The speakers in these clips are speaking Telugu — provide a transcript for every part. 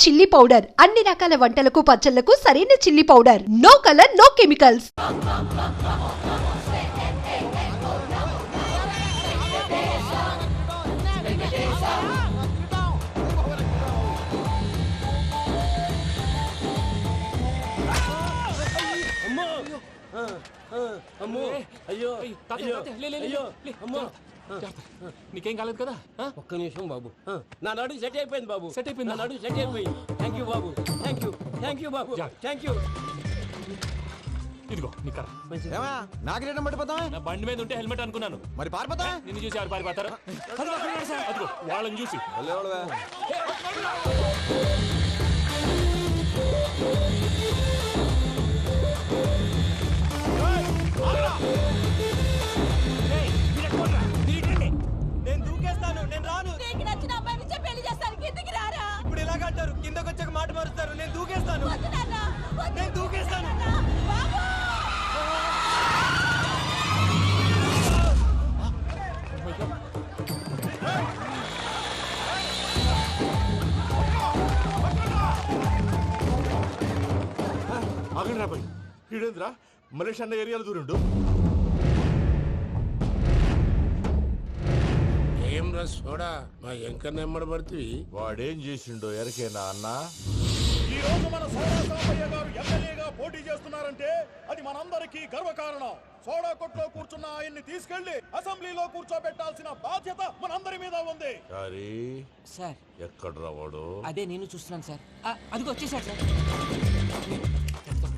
చిల్లీ పౌడర్ అన్ని రకాల వంటలకు పచ్చళ్లకు సరైన chilli powder. No colour no chemicals. నీకేం కాలేదు కదా? ఒక్క నిమిషం బాబు, నా నడుము సెట్ అయిపోయింది బాబు. సెట్ అయిపోయింది, నా నడుము సెట్ అయిపోయింది. Thank you Babu, thank you, thank you Babu, thank you. ఇదిగో నీ కర్ర. నాగరేటం పట్టిపోతావా? నా బండి మీద ఉంటే హెల్మెట్ అనుకున్నాను. మరి పారిపోతా? నిన్ను చూసి ఎవరు పారిపోతారు? అదిగో వాళ్ళని చూసి. నేను దూకేస్తాను, నేను రాను. నీకు నచ్చిన అబ్బాయి నుంచే పెళ్లి చేస్తాను, కిందికి రారా. ఇప్పుడు ఇలాగంటారు, కిందకి వచ్చాక మాట మారుస్తారు. నేను దూకేస్తాను, వద్దు నాన్న, వద్దు. నేను దూకేస్తాను. బాబు! ఆగండి రాబాయ్, ఈడేంద్రా మలేషియా అన్న ఏరియాలో దూరిండు. ఏం రా సోడా, మా ఎంకన్న నెమ్మడబడుతుంది. వాడేం చేసిండో ఎరకేనా అన్న? ఈ రోజు మన సోడా సాంబయ్య గారు ఎమ్మెల్యేగా పోటీ చేస్తున్నారంటే అది మనందరికీ గర్వకారణం. సోడా కొట్లో కూర్చున్న ఆయన్ని తీసుకెళ్లి అసెంబ్లీలో కూర్చోబెట్టాల్సిన బాధ్యత మనందరి మీద ఉంది. సారీ సార్, ఎక్కడ రావాడు? అదే నేను చూస్తున్నాను సార్. అదిగో వచ్చేసాడు సార్.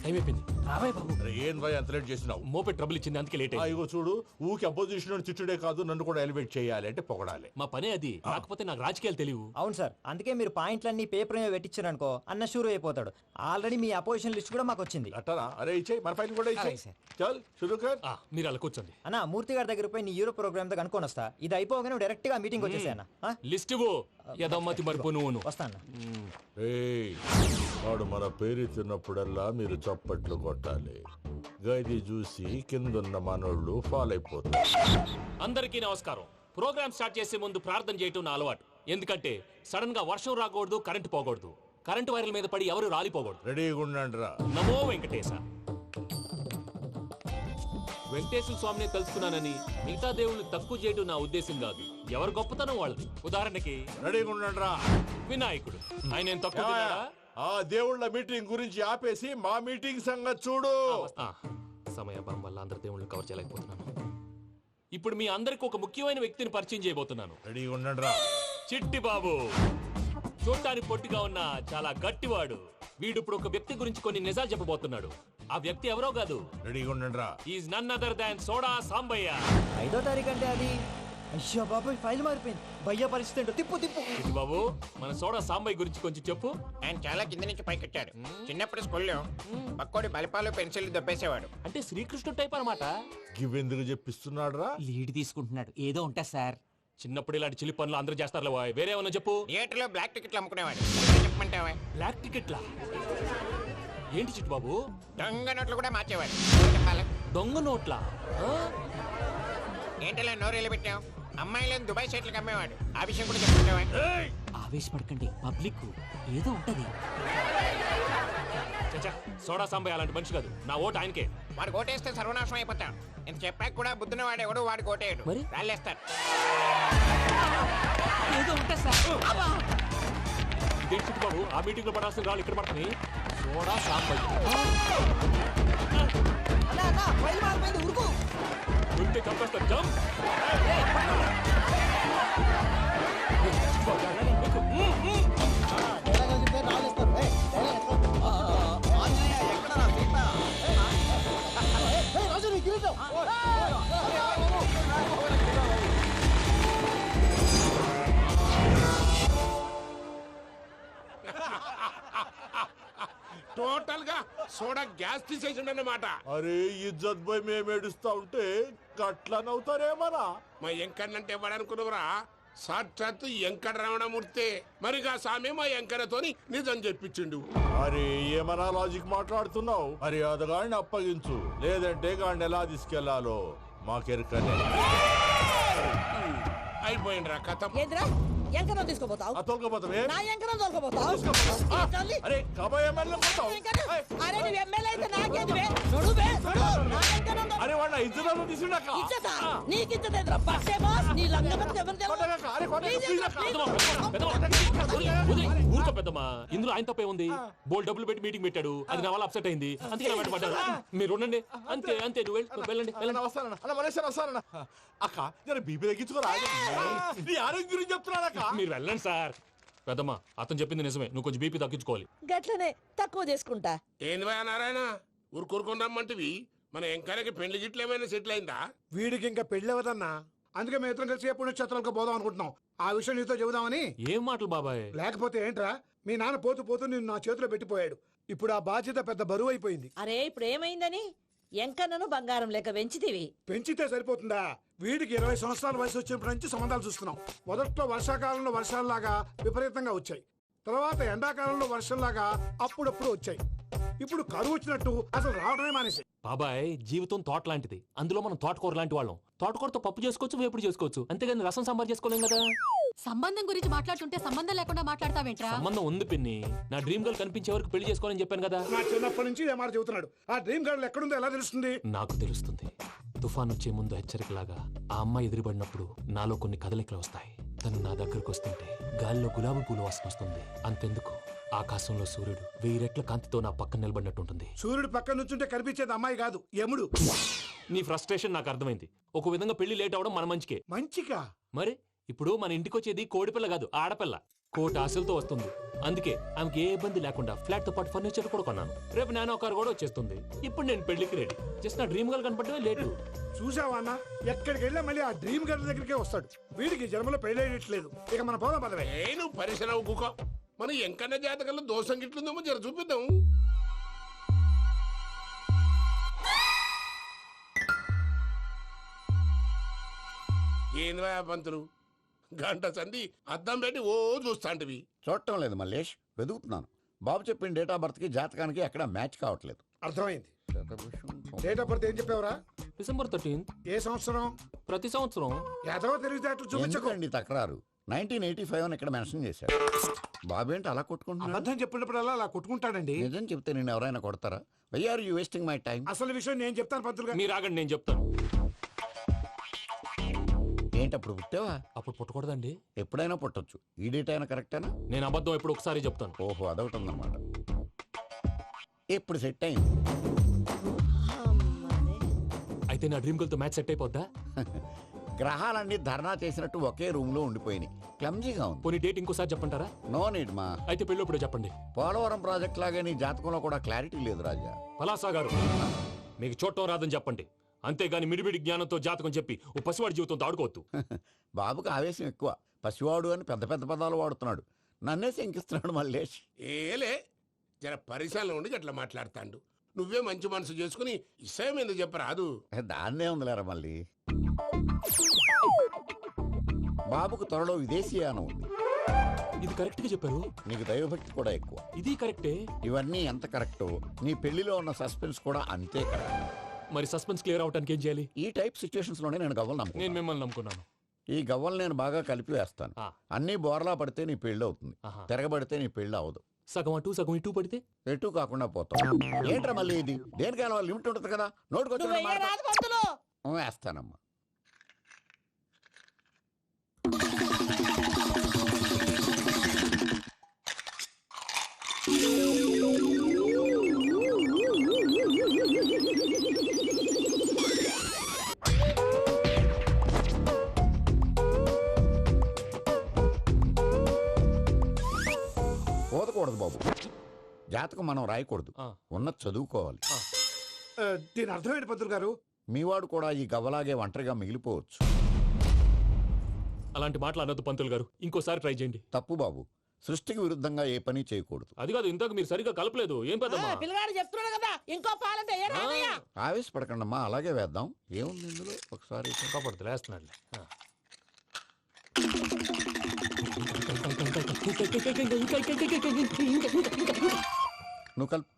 టైం అయిపోయింది. రాబాయ్ బాబు. అరే ఏం భయ అంత లేట్ చేసినావు? మోపే ట్రబుల్ ఇచ్చింది, అందుకే లేట్ అయింది. ఇగో చూడు, ఊకి అపోజిషన్ తిట్టుడే కాదు, నన్ను కూడా ఎలివేట్ చేయాలి అంటే పొగడాలి. మా పనే అది. కాకపోతే నాకు రాజకీయాలు తెలియవు. అవును సార్, అందుకే మీరు పాయింట్లన్నీ పేపర్ మీద పెట్టించారనుకో అన్న షూర్ అయిపోతాడు. ఆల్రెడీ మీ అపోజిషన్ లిస్ట్ కూడా మాకు వచ్చింది. అట్టనా? అరే ఇచ్చేయి, మన ఫైల్ కూడా ఇచ్చేయి. అలాగే సార్. చల్ షురూ కర్. మీరు అలా కూర్చోండి. అన్న మూర్తి గారి దగ్గర పోయి నీ యూరో ప్రోగ్రామ్ తో కనుక్కొని వస్తా. ఇది అయిపోగానే డైరెక్ట్ గా మీటింగ్ వచ్చేసాయన్న. లిస్ట్ ఇవ్వు. యదమ్మతి మరిపో నువ్వు. వస్తా అన్న. ఏయ్, వాడు మన పేరు తిన్నప్పుడల్లా మీరు చప్పట్లు కొట్టాలి. గది చూసి కిందున్న మనోళ్ళు ఫాలో అయిపోతారు. అందరికీ నమస్కారం. ప్రోగ్రామ్ స్టార్ట్ చేసే ముందు ప్రార్థన చేయటం నా అలవాటు. ఎందుకంటే సడన్ గా వర్షం రాకూడదు, కరెంటు పోకూడదు, కరెంటు వైర్ల మీద పడి ఎవరు రాలిపోకూడదు. రెడీగా ఉండండి రా. నమో వెంకటేశ. వెంకటేశ్వర స్వామిని తెలుసుకున్నానని మిగతా దేవుళ్ళు తక్కువ చేయడం నా ఉద్దేశం కాదు. ఎవరు గొప్పతనం వాళ్ళది. ఉదాహరణకి రెడీగా ఉండండి రా. వినాయకుడు, ఆయన ఏం తక్కువ తిన్నాడా? ఆ దేవుళ్ళ మీటింగ్ గురించి ఆపేసి మా మీటింగ్ సంగతి చూడు. సమయాభావం వల్ల అందరి దేవుళ్ళు కవర్ చేయలేకపోతున్నాను. ఇప్పుడు మీ అందరికి ఒక ముఖ్యమైన వ్యక్తిని పరిచయం చేయబోతున్నాను. రెడీగా ఉండండి రా. చిట్టి బాబు. చూడటానికి పొట్టిగా ఉన్న చాలా గట్టివాడు. వీడు ఇప్పుడు ఒక వ్యక్తి గురించి కొన్ని నిజాలు చెప్పబోతున్నాడు. ఆ వ్యక్తి ఎవరో కాదు. రెడీగా ఉండండి రా. Is none other than Soda Sambayya. 5వ తారీఖు అంటే అది. అయ్యో బాబు, ఫైల్ మారిపోయింది. భయ్య పరిస్థితి ఏంటో తిప్పు తిప్పు. చిట్టి బాబు, మన సోడా సాంబయ్య గురించి కొంచెం చెప్పు. ఆయన చాలా కింద నుంచి పైకొచ్చాడు. చిన్నప్పుడు స్కూల్లో పక్కోడి బలిపాలు పెన్సిల్ దొబ్బేసేవాడు. అంటే శ్రీకృష్ణుడు టైప్ అనమాట. గివెందుకు చెప్పిస్తున్నాడు రా? లీడ్ తీసుకుంటున్నాడు. ఏదో ఉంటా సార్. చిన్నప్పుడు ఇలాంటి చిలి పనులు అందరూ చేస్తారు. వేరే ఏమన్నా చెప్పు. థియేటర్లో బ్లాక్ టికెట్లు అమ్ముకునేవాడు. చెప్పమంటావా? బ్లాక్ టికెట్లా? ఏంటి చిట్టు బాబు? దొంగ నోట్లు కూడా మార్చేవాడు. చెప్పాలి. దొంగ నోట్లా? ఏంటలా నోరేళ్ళు పెట్టావు? అమ్మాయిలను దుబాయ్ సైట్లకు అమ్మేవాడు. ఆ విషయం కూడా చెప్పమంటావా? ఆవేశపడకండి, పబ్లిక్ ఏదో ఉంటది. సోడా సాంబయ్య అలాంటి మనిషి కాదు. నా ఓటు ఆయనకే. వాడు ఓటేస్తే సర్వనాశనం అయిపోతాడు. నేను చెప్పాక కూడా బుద్ధిన వాడు ఎవడు వాడు ఓటేయడు. మరి? రాళ్ళేస్తాడు. ఏదో ఉంటా సార్. ఇదేంటి చిట్టు బాబు, ఆ మీటింగ్ లో పడాల్సిన రాళ్ళు ఇక్కడ పడుతున్నాయి. సోడా సాంబయ్య ఉంటే చంపేస్తారు. జంప్. టోటల్ గా సోడా గ్యాస్ తీసేసిండు అన్నమాట. అరే ఇజ్జత్ పోయి మేము ఏడుస్తా ఉంటే గట్లా నవ్వుతారేమరా? మా ఎంకన్నంటే ఎవడనుకున్నావురా? సాక్షాత్తు ఎంకట రమణమూర్తి. మరిగా సామె మా ఎంకరతోని నిజం చెప్పించిండు. అరే ఏమన్నా లాజిక్ మాట్లాడుతున్నావు? అరే అదగాడిని అప్పగించు, లేదంటే గాడిని ఎలా తీసుకెళ్లాలో మాకెరకనే. అయిపోయిండ్రా కథ. ఏంద్రా ఎంకరం తీసుకోపోతావు తోలుకోపోతావే నా ఎంకరం తోలుకోపోతావు ఏంటల్లి? అరే కాబోయే ఎమ్మెల్యే పోతావు. ఎంకరం? ఏయ్, అరే నువ్వు ఎమ్మెల్యే అయితే నాకేంది బే? చూడు బే, చూడు. నా ఎంకరం తో- అరే వాడు ఇద్దరు తీసుకున్నాక ఇచ్చతా? నీకు ఇచ్చదేంద్రా? బస్సే బాస్, నీ లంగబత్తి ఎవరిది ఎవరు? ఊరుకో పెద్దమ్మా, ఇందులో ఆయన తప్పే ఉంది. బోల్ డబ్బులు పెట్టి మీటింగ్ పెట్టాడు, అది నా వల్ల అప్సెట్ అయింది, అందుకే నా వెంట పడ్డాడు. మీరు ఉండండి, అంతే అంతే, నువ్వు వెళ్ళండి వెళ్ళండి. వస్తానన్న అన్న మలేషియా వస్తానన్న. అక్క జర బీపీ తగ్గించుకోరా. నీ ఆరోగ్యం గురించి చెప్తున్నానక్క. మీరు వెళ్ళండి సార్. పెద్దమ్మా, అతను చెప్పింది నిజమే, నువ్వు కొంచెం బీపీ తగ్గించుకోవాలి. గట్లనే తక్కువ చేసుకుంటా. ఏంది భయ నారాయణ ఊరుకూరుకొని రమ్మంటివి? మన ఎంకరకి పెళ్లి గిట్లు ఏమైనా సెటిల్ అయిందా? వీడికి ఇంకా పెళ్లి అవ్వదన్నా, అందుకే మేము ఇద్దరం కలిసి పుణ్యక్షేత్రాలకు పోదాం అనుకుంటున్నాం. ఆ విషయం నీతో చెబుదామని. ఏం మాటలు బాబాయ్? లేకపోతే ఏంట్రా, మీ నాన్న పోతూ పోతూ నిన్ను నా చేతిలో పెట్టిపోయాడు. ఇప్పుడు ఆ బాధ్యత పెద్ద బరువు అయిపోయింది. అరే ఇప్పుడు ఏమైందని? ఎంకన్నను బంగారం లెక్క పెంచితివి. పెంచితే సరిపోతుందా? వీడికి 20 సంవత్సరాల వయసు వచ్చినప్పటి నుంచి సంబంధాలు చూస్తున్నాం. మొదట్లో వర్షాకాలంలో వర్షాలలాగా విపరీతంగా వచ్చాయి, తర్వాత ఎండాకాలంలో వర్షంలాగా అప్పుడప్పుడు వచ్చాయి. ఇప్పుడు కరువు వచ్చినట్టు అసలు రావడమే మానేసి. బాబాయ్, జీవితం తోట లాంటిది, అందులో మనం తోటకూర లాంటి వాళ్ళం. తోటకూరతో పప్పు చేసుకోవచ్చు, వేపుడు చేసుకోవచ్చు, అంతేగాని రసం సాంబార్ చేసుకోలేం కదా. సంబంధం గురించి మాట్లాడుతుంటే సంబంధం లేకుండా మాట్లాడతావేంట్రా? సంబంధం ఉంది పిన్ని, నా డ్రీమ్ గర్ల్ కనిపించే వరకు పెళ్లి చేసుకోవాలని చెప్పాను కదా. నా చిన్నప్పటి నుంచి ఇదే మాట చెబుతున్నాడు. ఆ డ్రీమ్ గర్ల్ ఎక్కడుందో ఎలా తెలుస్తుంది? నాకు తెలుస్తుంది. తుఫాన్ వచ్చే ముందు హెచ్చరికలాగా ఆ అమ్మాయి ఎదురుపడినప్పుడు నాలో కొన్ని కదలికలు వస్తాయి. తను నా దగ్గరకు వస్తుంటే గాలిలో గులాబీ పూలు వాసన వస్తుంది. అంతెందుకు, ఆకాశంలో సూర్యుడు 1000 రెట్ల కాంతితో నా పక్కన నిలబడినట్టుంటుంది. సూర్యుడు పక్కన నుంచుంటే కనిపించేది అమ్మాయి కాదు, యముడు. నీ ఫ్రస్ట్రేషన్ నాకు అర్థమైంది. ఒక విధంగా పెళ్లి లేట్ అవడం మన మంచికే. మంచిగా? మరి ఇప్పుడు మన ఇంటికి వచ్చేది కోడిపిల్ల కాదు, ఆడపిల్ల. కోటి ఆశలతో వస్తుంది. అందుకే ఆమెకి ఏ ఇబ్బంది లేకుండా ఫ్లాట్ తో పాటు ఫర్నిచర్ కూడా కొన్నాను. రేపు నానో కారు కూడా వచ్చేస్తుంది. ఇప్పుడు నేను పెళ్లికి రెడీ. జస్ట్ నా డ్రీమ్ గర్ల్ కనపడమే లేటు. చూసావా అన్న, ఎక్కడికి వెళ్ళా మళ్ళీ ఆ డ్రీమ్ గర్ల్ దగ్గరికే వస్తాడు. వీడికి జన్మలో పెళ్ళేయట్లేదు. ఇక మన పోదాం పదవే. నువ్వు పరిశ్రమ కుక మన ఎంకన్న జాతకంలో దోషం గిట్లుందేమో జర చూపిద్దాం. ఏంది భయ పంతులు, గంట సంధి అద్దం పెట్టి ఓ చూస్తాంటివి. చూడటం లేదు మల్లేష్, వెతుకుతున్నాను. బాబు చెప్పిన డేట్ ఆఫ్ బర్త్ కి జాతకానికి ఎక్కడ మ్యాచ్ కావట్లేదు. అర్థమైంది. డేట్ ఆఫ్ బర్త్ ఏం చెప్పావురా? December 13th. ఏ సంవత్సరం? ప్రతి సంవత్సరం. ఎదవ తెలివితేటలు చూపించకండి. ఎందుకండి తక్రారు? 1985 అని ఇక్కడ మెన్షన్ చేశాడు. బాబు ఏంటి అలా కొట్టుకుంటున్నాడు? అబద్ధం చెప్పినప్పుడల్లా అలా కొట్టుకుంటాడండి. నిజం చెప్తే నేను ఎవరైనా కొడతారా? Why are you wasting my time? అసలు విషయం నేను చెప్తాను పంతులు గారు. మీరు ఆగండి, నేను చెప్తాను. ఏంటి అప్పుడు పుట్టావా? అప్పుడు పుట్టకూడదండి. ఎప్పుడైనా పుట్టొచ్చు. ఈ డేట్ అయినా కరెక్టేనా? నేను అబద్ధం ఎప్పుడు ఒకసారి చెప్తాను. ఓహో, అదొకటి ఉందన్నమాట. ఎప్పుడు సెట్ అయింది? అయితే నా డ్రీమ్ గర్ల్ తో మ్యాచ్ సెట్ అయిపోద్దా? గ్రహాలన్నీ ధర్నా చేసినట్టు ఒకే రూమ్ లో ఉండిపోయినాయి. క్లమ్జీగా ఉంది. పోనీ డేట్ ఇంకోసారి చెప్పంటారా? నో నీడ్ మా. అయితే పెళ్ళప్పుడు చెప్పండి. పోలవరం ప్రాజెక్ట్ లాగే నీ జాతకంలో కూడా క్లారిటీ లేదు రాజా. పలాసా గారు, మీకు చూడటం రాదని చెప్పండి, అంతేగాని మిడిమిడి జ్ఞానంతో జాతకం చెప్పి ఓ పసివాడి జీవితంతో ఆడుకోవద్దు. బాబుకి ఆవేశం ఎక్కువ. పసివాడు అని పెద్ద పెద్ద పదాలు వాడుతున్నాడు. నన్నే శంకిస్తున్నాడు మల్లేష్. ఏలే జర పరిశ్రమలో ఉండి అట్లా మాట్లాడతాండు. నువ్వే మంచి మనసు చేసుకుని ఇష్టం ఎందుకు చెప్పరాదు? దాన్నే ఉందిలేరా మళ్ళీ. బాబుకు త్వరలో విదేశీయానం ఉంది. ఇది కరెక్ట్ గా చెప్పారు. నీకు దైవభక్తి కూడా ఎక్కువ. ఇది కరెక్టే. ఇవన్నీ ఎంత కరెక్టో నీ పెళ్లిలో ఉన్న సస్పెన్స్ కూడా అంతే కరెక్ట్. మరి సస్పెన్స్ క్లియర్ అవడానికి ఏం చేయాలి? ఈ టైప్ సిచ్యువేషన్స్ లోనే నేను గవ్వలు నమ్ముకున్నాను. నేను మిమ్మల్ని నమ్ముకున్నాను. ఈ గవ్వలు నేను బాగా కలిపి వేస్తాను. అన్ని బోర్లా పడితే నీ పెళ్లి అవుతుంది, తిరగబడితే నీ పెళ్లి అవదు. సగం అటు సగం ఇటు పడితే ఎటు కాకుండా పోతాం. ఏంట్రా మళ్ళీ ఇది? దేనికైనా లిమిట్ ఉంటుంది కదా. నోటుకొచ్చిన వేస్తానమ్మా. పోదకూడదు బాబు. జాతకం మనం రాయకూడదు, ఉన్నది చదువుకోవాలి. దీని అర్థమైంది పంతులు గారు. మీవాడు కూడా ఈ గవ్వలాగే ఒంటరిగా మిగిలిపోవచ్చు. అలాంటి మాటలు అనొద్దు పంతులు గారు, ఇంకోసారి ట్రై చేయండి. తప్పు బాబు. సృష్టికి విరుద్ధంగా ఏ పని చేయకూడదు. అది కాదు, ఇంతకు మీరు సరిగ్గా కలపలేదు. ఏం పెద్దమ్మా? పిల్లగాడు చెప్తున్నాడు కదా, ఇంకో పాలంటే ఏ రాదయ్యా. ఆవేశపడకండమ్మా, అలాగే వేద్దాం. ఏముంది ఇందులో? ఒకసారి కాపాడుతు లేస్తున్నాడు. నువ్వు కలుపు.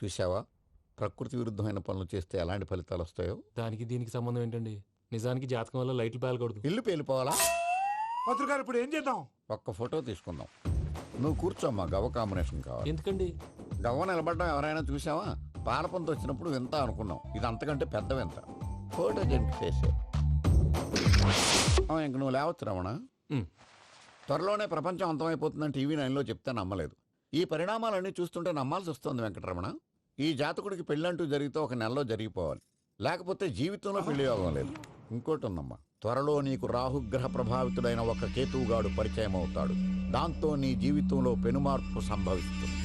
చూసావా ప్రకృతి విరుద్ధమైన పనులు చేస్తే ఎలాంటి ఫలితాలు వస్తాయో. దానికి దీనికి సంబంధం ఏంటండి? నిజానికి జాతకం వల్ల లైట్లు పేలకూడదు. ఇల్లు పేలిపోవాలా? పంతులు గారు ఇప్పుడు ఏం చేద్దాం? ఒక్క ఫోటో తీసుకుందాం. నువ్వు కూర్చోమ్మా, గవ్వ కాంబినేషన్ కావాలి. ఎందుకండి? గవ్వ నిలబడడం ఎవరైనా చూసావా? పాలపంత వచ్చినప్పుడు వింత అనుకున్నాం, ఇది అంతకంటే పెద్ద వింత. ఫోటో జంక్ చేసే ఇంక నువ్వు లేవచ్చు రమణ. త్వరలోనే ప్రపంచం అంతమైపోతుందని టీవీ 9లో చెప్తే నమ్మలేదు. ఈ పరిణామాలన్నీ చూస్తుంటే నమ్మాల్సి వస్తుంది వెంకటరమణ. ఈ జాతకుడికి పెళ్ళంటూ జరిగితే ఒక నెలలో జరిగిపోవాలి, లేకపోతే జీవితంలో పెళ్లి యోగం లేదు. ఇంకోటి ఉందమ్మా, త్వరలో నీకు రాహుగ్రహ ప్రభావితుడైన ఒక కేతువుగాడు పరిచయం అవుతాడు. దాంతో నీ జీవితంలో పెనుమార్పు సంభవిస్తుంది.